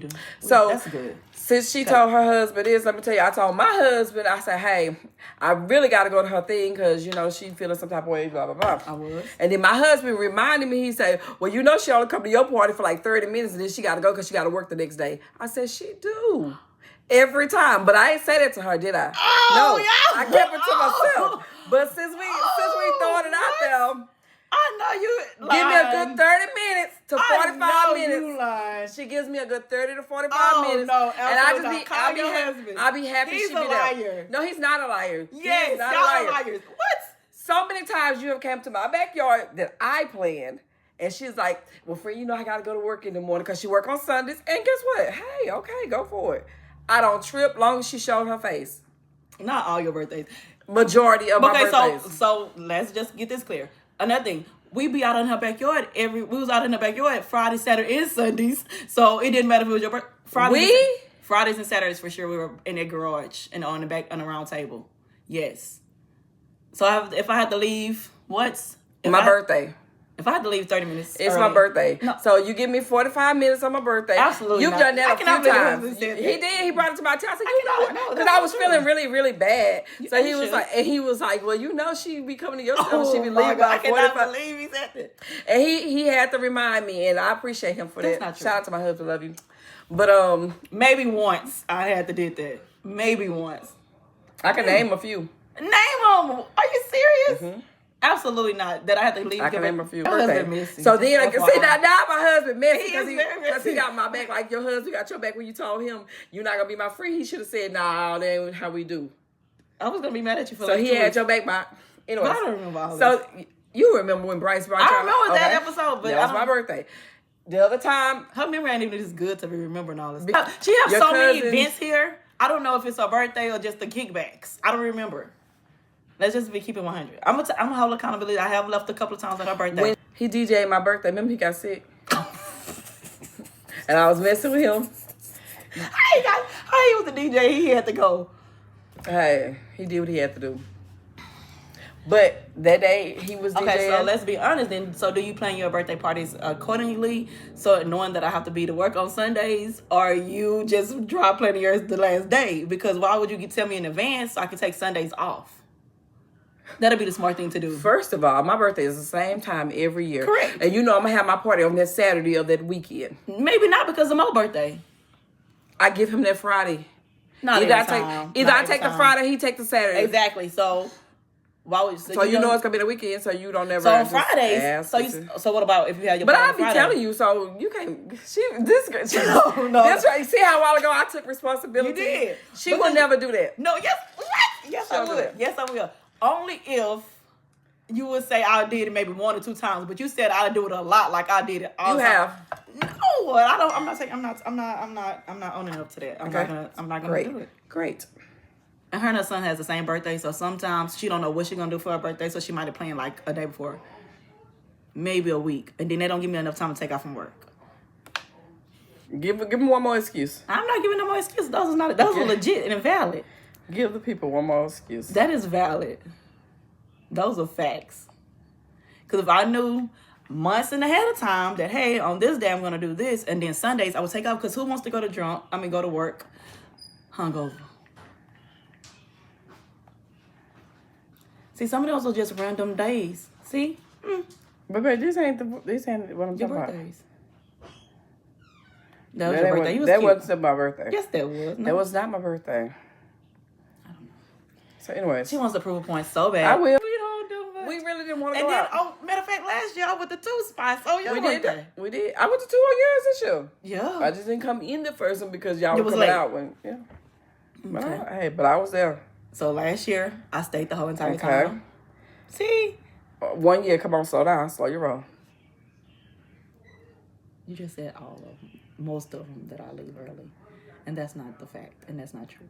You do. So that's good. Since she told her husband this, let me tell you, I told my husband, I said, hey, I really got to go to her thing because, she feeling some type of way, blah, blah, blah. I was. And then my husband reminded me, he said, well, she only come to your party for like 30 minutes and then she got to go because she got to work the next day. I said, she do. Every time. But I ain't say that to her, did I? Oh, no. yeah. I kept it to myself. But since we throwing it out there, I know you lying. give me a good 30 minutes to 45 minutes. You lying. She gives me a good 30 to 45 minutes. No, and I'll be happy he's she be a liar. there. No, he's not a liar. Yes, he's not y'all a liar. liars. What? So many times you have come to my backyard that I planned, and she's like, well, friend, I got to go to work in the morning because she work on Sundays. And guess what? Hey, okay, go for it. I don't trip long as she showed her face. Not all your birthdays. Majority of my birthdays. Okay, so let's just get this clear. Another thing. We be out in her backyard we was out in her backyard Friday, Saturday, and Sundays. So it didn't matter if it was your birthday. Fridays and Saturdays for sure we were in their garage and on the round table. Yes. So if I had to leave, birthday. If I had to leave 30 minutes It's early, my birthday. No. So you give me 45 minutes on my birthday. Absolutely You've not. done that I a few cannot believe times. you said that. He did. He brought it to my attention. I said, No, because I was feeling really, really bad. So You he was like, well, she be coming to your stuff. Oh, She be my leaving God, by I cannot 45. believe he said that. And he had to remind me, and I appreciate him for That's that. not true. Shout out to my husband. Love you. But maybe once I had to did that. Maybe once. I can name a few. Name them. Are you serious? Mm-hmm. Absolutely not. That I had to leave. I can name a few Your husband birthdays. messy. So then I can see now my husband messy He is very because he messy. got my back like your husband got your back when you told him you're not gonna be my friend. He should have said, nah, that ain't how we do. I was gonna be mad at you for So like he 2 had weeks. your back by anyway. But I don't remember all So you remember when Bryce brought I y'all? remember that episode, but that was my birthday. The other time, her memory ain't even this good to be remembering all this. Be- She has your so many cousins- events here. I don't know if it's her birthday or just the kickbacks. I don't remember. Let's just be keeping 100. I'm gonna hold accountability. I have left a couple of times on her birthday. when he DJ'd my birthday, remember he got sick, and I was messing with him. How he was the DJ, he had to go. Hey, he did what he had to do. But that day he was DJing. Okay, so let's be honest then. So do you plan your birthday parties accordingly? So knowing that I have to be to work on Sundays, or you just drop planning yours the last day? Because why would you tell me in advance so I can take Sundays off? That'll be the smart thing to do. First of all, my birthday is the same time every year. Correct. And I'm going to have my party on that Saturday of that weekend. Maybe not because of my birthday. I give him that Friday. Not Either every I time. take, Not every the time. Friday, he take the Saturday. Exactly. So why would So you know it's going to be the weekend, so you don't never So on just Fridays, ask so what about if you had your But party I'll on be Friday? telling you, so you can't. No. No. This right. See how a while ago I took responsibility? You did. She But would then- never do that. No, yes, what? Yes, I She'll do would. it. Yes, I will. Only if you would say I did it maybe 1 or 2 times, but you said I do it a lot, like I did it all You the time. have. No, I don't. I'm not saying. I'm not owning up to that. Okay. I'm not gonna Great. do it. Great. And her and her son has the same birthday, so sometimes she don't know what she's gonna do for her birthday, so she might have planned like a day before, maybe a week, and then they don't give me enough time to take off from work. Give him one more excuse. I'm not giving no more excuses. Those are not. Those are legit and valid. Give the people one more excuse. That is valid. Those are facts. Because if I knew months and ahead of time that, hey, on this day I'm going to do this, and then Sundays I would take off, because who wants to go to work hungover? See, some of those are just random days. See? But this ain't what I'm Your talking about. birthdays. That was your birthday. You was that cute. wasn't my birthday. Yes, that was. No. That was not my birthday. I don't know. So anyways. She wants to prove a point so bad. I will. We don't do much. We really didn't want to And go then, out. matter of fact, last year I went to 2 spots. Oh, your We birthday. did. We did. I went to 2 years this year. Yeah. I just didn't come in the first one because y'all It were was coming late. out when But Okay. but I was there. So last year, I stayed the whole entire Okay. time. See? 1 year, come on, slow down, slow your roll. You just said all of them. Most of them that I leave early. And that's not the fact. And that's not true.